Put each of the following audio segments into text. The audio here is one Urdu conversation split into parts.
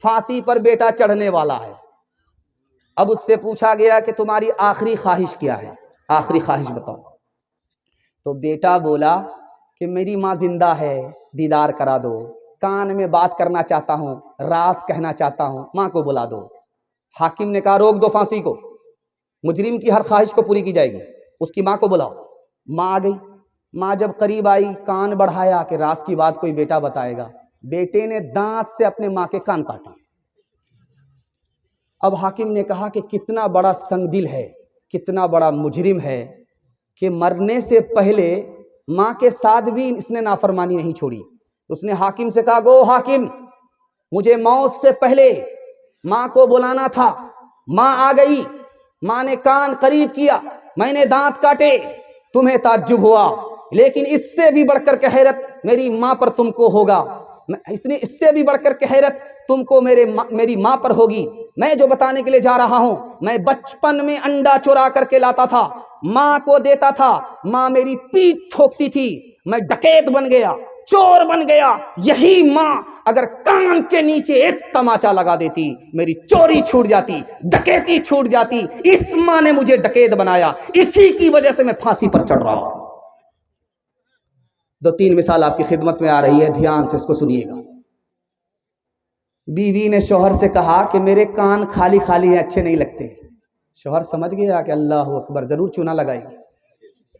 پھانسی پر بیٹا چڑھنے والا ہے۔ اب اس سے پوچھا گیا کہ تمہاری آخری خواہش کیا ہے، آخری خواہش بتاؤ۔ تو بیٹا بولا کہ میری ماں زندہ ہے، دیدار کرا دو، کان میں بات کرنا چاہتا ہوں، راز کہنا چاہتا ہوں، ماں کو بلا دو۔ حاکم نے کہا روک دو پھانسی کو، مجرم کی ہر خواہش کو پوری کی جائے گی، اس کی ماں کو بلاؤ۔ ماں آ گئی۔ ماں جب قریب آئی، کان بڑھایا کہ راز کی بات کوئی بیٹا بتائے گا، بیٹے نے دانت سے اپنے ماں کے کان کاٹے۔ اب حاکم نے کہا کہ کتنا بڑا سنگ دل ہے، کتنا بڑا مجرم ہے کہ مرنے سے پہلے ماں کے ساتھ بھی اس نے نافرمانی نہیں چھوڑی۔ اس نے حاکم سے کہا گو حاکم، مجھے موت سے پہلے ماں کو بلانا تھا، ماں آ گئی، ماں نے کان قریب کیا، میں نے دانت کاٹے، تمہیں تعجب ہوا، لیکن اس سے بھی بڑھ کر کے حیرت میری ماں پر تم کو ہوگا، اس سے بھی بڑھ کر کے حیرت تم کو میری ماں پر ہوگی۔ میں جو بتانے کے لیے جا رہا ہوں، میں بچپن میں انڈا چورا کر کے لاتا تھا، ماں کو دیتا تھا، ماں میری پیٹھ ٹھوکتی تھی، میں ڈکیت بن گیا، چور بن گیا، یہی ماں اگر کان کے نیچے ایک تماچا لگا دیتی، میری چوری چھوٹ جاتی، ڈکیتی چھوٹ جاتی۔ اس ماں نے مجھے ڈکیت بنایا، اسی کی وجہ سے میں پھانسی پر چڑھ رہا ہوں۔ دو تین مثال آپ کی خدمت میں آ رہی ہے، دھیان سے اس کو سنیے گا۔ بیوی نے شوہر سے کہا کہ میرے کان خالی خالی ہیں، اچھے نہیں لگتے۔ شوہر سمجھ گیا کہ اللہ اکبر، ضرور چونا لگائے گی،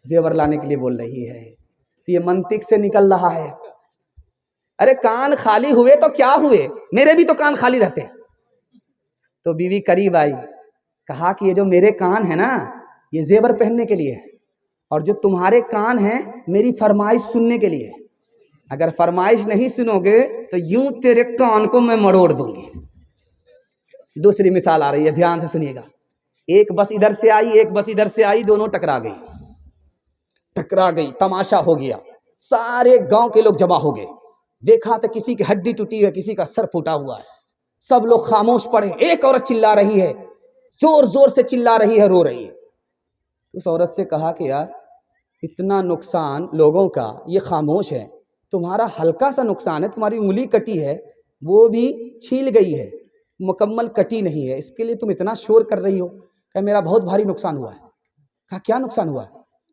زیور لانے کے لیے بول رہی ہے، یہ منطق سے نکل رہا ہے۔ ارے کان خالی ہوئے تو کیا ہوئے، میرے بھی تو کان خالی رہتے ہیں۔ تو بیوی قریب آئی، کہا کہ یہ جو میرے کان ہیں نا، یہ زیور پہننے کے لیے ہے، اور جو تمہارے کان ہیں میری فرمائش سننے کے لیے۔ اگر فرمائش نہیں سنو گے تو یوں تیرے کان کو میں مڑوڑ دوں گی۔ دوسری مثال آ رہی ہے، دھیان سے سنیے گا۔ ایک بس ادھر سے آئی، ایک بس ادھر سے آئی، دونوں ٹکرا گئی، تماشا ہو گیا، سارے گاؤں کے لوگ جمع ہو گئے۔ دیکھا تو کسی کی ہڈی ٹوٹی ہے، کسی کا سر پھوٹا ہوا ہے، سب لوگ خاموش پڑے۔ ایک عورت چلا رہی ہے، زور زور سے چلا رہی ہے، رو رہی ہے۔ اس عورت سے کہا کہ یار اتنا نقصان لوگوں کا، یہ خاموش ہے، تمہارا ہلکا سا نقصان ہے، تمہاری انگلی کٹی ہے، وہ بھی چھیل گئی ہے، مکمل کٹی نہیں ہے، اس کے لیے تم اتنا شور کر رہی ہو۔ کہ میرا بہت بھاری نقصان ہوا ہے۔ کہا کیا نقصان ہوا؟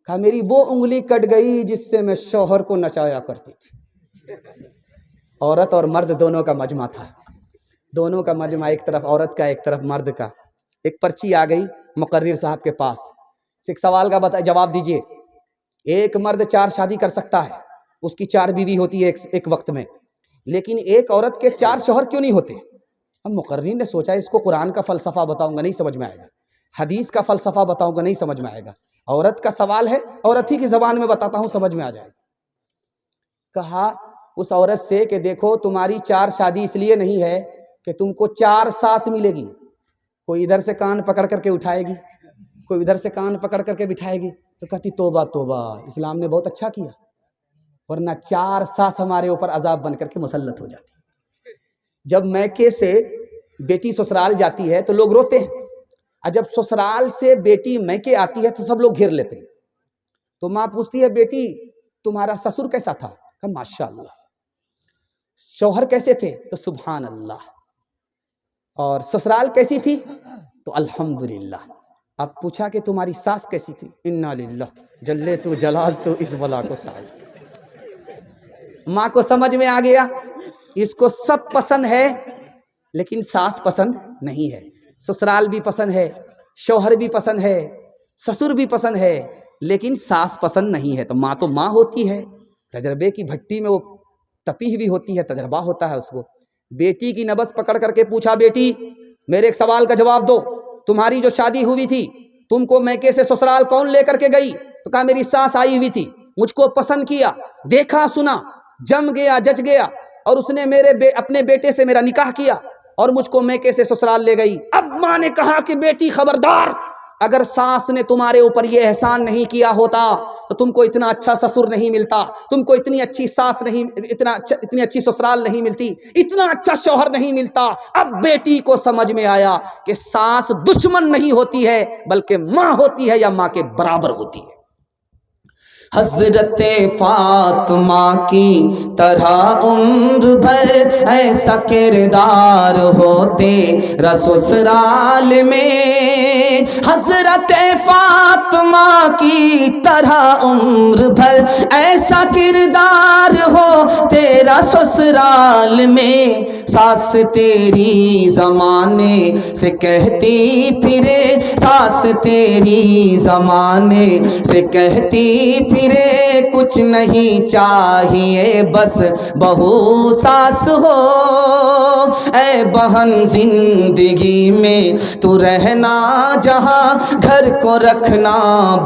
کہا میری وہ انگلی کٹ گئی جس سے میں شوہر کو نچایا کرتی تھی۔ عورت اور مرد دونوں کا مجمع تھا، دونوں کا مجمع، ایک طرف عورت کا، ایک طرف مرد کا۔ ایک پرچی آ گئی مقرر صاحب کے پاس، ایک سوال کا جواب دیجئے۔ ایک مرد 4 شادی کر سکتا ہے، اس کی 4 بیوی ہوتی ہے ایک وقت میں، لیکن ایک عورت کے 4 شوہر کیوں نہیں ہوتے؟ اب مقررین نے سوچا اس کو قرآن کا فلسفہ بتاؤں گا نہیں سمجھ میں آئے گا، حدیث کا فلسفہ بتاؤں گا نہیں سمجھ میں آئے گا، عورت کا سوال ہے، عورت ہی کی زبان میں بتاتا ہوں، سمجھ میں آ جائے گا۔ کہا اس عورت سے کہ دیکھو تمہاری 4 شادی اس لیے نہیں ہے کہ تم کو 4 ساس ملے گی، کوئی ادھر سے کان پکڑ کر کے اٹھائے گی، کوئی ادھر سے کان پکڑ کر کے بٹھائے گی۔ تو کہتی توبہ توبہ، اسلام نے بہت اچھا کیا، ورنہ 4 ساس ہمارے اوپر عذاب بن کر کے مسلط ہو جاتی۔ جب میکے سے بیٹی سسرال جاتی ہے تو لوگ روتے ہیں، اور جب سسرال سے بیٹی میکے آتی ہے تو سب لوگ گھیر لیتے ہیں۔ تو ماں پوچھتی ہے بیٹی تمہارا سسر کیسا تھا؟ کہا ماشاء اللہ۔ شوہر کیسے تھے؟ تو سبحان اللہ۔ اور سسرال کیسی تھی؟ تو الحمدللہ۔ اب پوچھا کہ تمہاری ساس کیسی تھی؟ انا للہ جلے تو جلال تو اس بلا کو تاج۔ ماں کو سمجھ میں آ گیا، اس کو سب پسند ہے لیکن ساس پسند نہیں ہے، سسرال بھی پسند ہے، شوہر بھی پسند ہے، سسر بھی پسند ہے، لیکن ساس پسند نہیں ہے۔ تو ماں ہوتی ہے، تجربے کی بھٹی میں وہ تپی ہوئی ہوتی ہے، تجربہ ہوتا ہے اس کو۔ بیٹی کی نبض پکڑ کر کے پوچھا بیٹی میرے ایک سوال کا جواب دو، تمہاری جو شادی ہوئی تھی تم کو میکے سے سسرال کون لے کر کے گئی؟ تو کہا میری ساس آئی ہوئی تھی، مجھ کو پسند کیا، دیکھا سنا، جم گیا جچ گیا، اور اس نے اپنے بیٹے سے میرا نکاح کیا اور مجھ کو میکے سے سسرال لے گئی۔ اب ماں نے کہا کہ بیٹی خبردار، اگر ساس نے تمہارے اوپر یہ احسان نہیں کیا ہوتا تو تم کو اتنا اچھا سسر نہیں ملتا، تم کو اتنی اچھی ساس نہیں، اتنی اچھی سسرال نہیں ملتی، اتنا اچھا شوہر نہیں ملتا۔ اب بیٹی کو سمجھ میں آیا کہ ساس دشمن نہیں ہوتی ہے بلکہ ماں ہوتی ہے، یا ماں کے برابر ہوتی ہے۔ حضرت فاطمہ کی طرح عمر بھر ایسا کردار ہو تیرا سسرال میں، حضرت فاطمہ کی طرح عمر بھر ایسا کردار ہو تیرا سسرال میں، ساس تیری زمانے سے کہتی پھرے، ساس تیری زمانے سے کہتی پھرے، کچھ نہیں چاہیے بس بہو ساس ہو، اے بہن زندگی میں تو رہنا جہاں، گھر کو رکھنا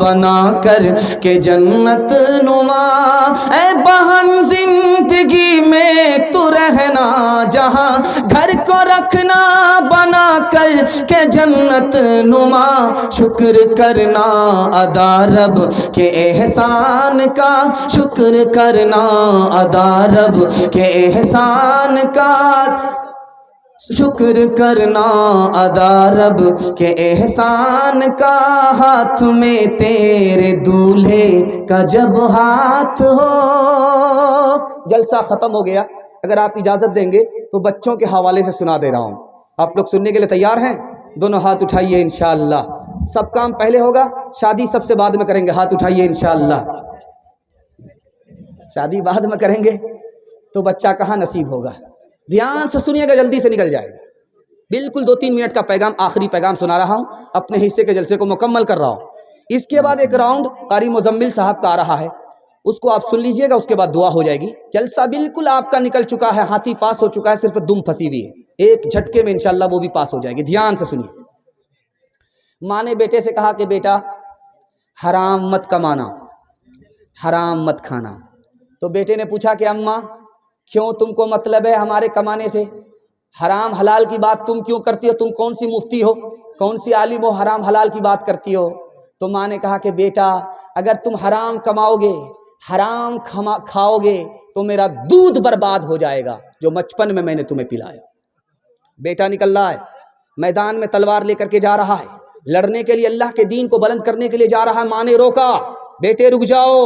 بنا کر کہ جنت نما، اے بہن زندگی میں تو رہنا جہاں، گھر کو رکھنا بنا کر کہ جنت نما، شکر کرنا ادا رب کے احسان کا، شکر کرنا ادا رب کے احسان کا، شکر کرنا ادا رب کے احسان کا، ہاتھ میں تیرے دولہے کا جب ہاتھ ہو۔ جلسہ ختم ہو گیا، اگر آپ اجازت دیں گے تو بچوں کے حوالے سے سنا دے رہا ہوں، آپ لوگ سننے کے لیے تیار ہیں؟ دونوں ہاتھ اٹھائیے انشاءاللہ، سب کام پہلے ہوگا، شادی سب سے بعد میں کریں گے، ہاتھ اٹھائیے انشاءاللہ، شادی بعد میں کریں گے تو بچہ کہاں نصیب ہوگا؟ دھیان سے سنیے گا، جلدی سے نکل جائے گا، بالکل 2-3 منٹ کا پیغام، آخری پیغام سنا رہا ہوں، اپنے حصے کے جلسے کو مکمل کر رہا ہوں، اس کے بعد ایک راؤنڈ قاری مزمل صاحب کا آ رہا ہے، اس کو آپ سن لیجئے گا، اس کے بعد دعا ہو جائے گی۔ جلسہ بالکل آپ کا نکل چکا ہے، ہاتھی پاس ہو چکا ہے، صرف دم پھنسی ہوئی ہے، ایک جھٹکے میں انشاءاللہ وہ بھی پاس ہو جائے گی، دھیان سے سنیے۔ ماں نے بیٹے سے کہا کہ بیٹا حرام مت کمانا، حرام مت کھانا، تو بیٹے نے پوچھا کہ اماں کیوں، تم کو مطلب ہے ہمارے کمانے سے؟ حرام حلال کی بات تم کیوں کرتی ہو؟ تم کون سی مفتی ہو، کون سی عالم ہو، حرام حلال کی بات کرتی ہو؟ تو ماں نے کہا کہ بیٹا اگر تم حرام کماؤ گے، حرام کھاؤ گے تو میرا دودھ برباد ہو جائے گا جو بچپن میں نے تمہیں پلایا۔ بیٹا نکل رہا ہے، میدان میں تلوار لے کر کے جا رہا ہے، لڑنے کے لیے، اللہ کے دین کو بلند کرنے کے لیے جا رہا ہے۔ ماں نے روکا، بیٹے رک جاؤ،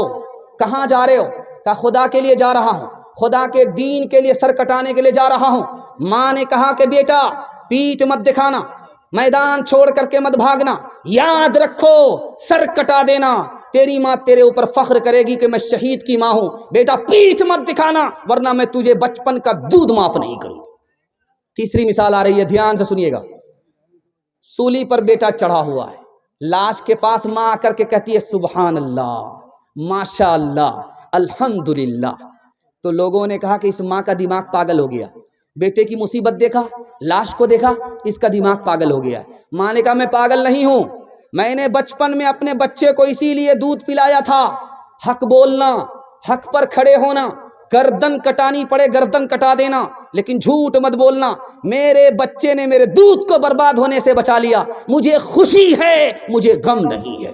کہاں جا رہے ہو؟ کہا خدا کے لیے جا رہا ہوں، خدا کے دین کے لیے سر کٹانے کے لیے جا رہا ہوں۔ ماں نے کہا کہ بیٹا پیٹھ مت دکھانا، میدان چھوڑ کر کے مت بھاگنا، یاد رکھو سر کٹا دینا تیری ماں تیرے اوپر فخر کرے گی کہ میں شہید کی ماں ہوں۔ بیٹا پیٹھ مت دکھانا ورنہ میں تجھے بچپن کا دودھ معاف نہیں کروں۔ تیسری مثال آ رہی ہے، دھیان سے سنیے گا۔ سولی پر بیٹا چڑھا ہوا ہے، لاش کے پاس ماں آ کر کے کہتی ہے سبحان اللہ، ماشاء اللہ، الحمدللہ۔ تو لوگوں نے کہا کہ اس ماں کا دماغ پاگل ہو گیا، بیٹے کی مصیبت دیکھا، لاش کو دیکھا، اس کا دماغ پاگل ہو گیا۔ ماں نے کہا میں پاگل نہیں ہوں، میں نے بچپن میں اپنے بچے کو اسی لیے دودھ پلایا تھا، حق بولنا، حق پر کھڑے ہونا، گردن کٹانی پڑے گردن کٹا دینا، لیکن جھوٹ مت بولنا۔ میرے بچے نے میرے دودھ کو برباد ہونے سے بچا لیا، مجھے خوشی ہے، مجھے غم نہیں ہے۔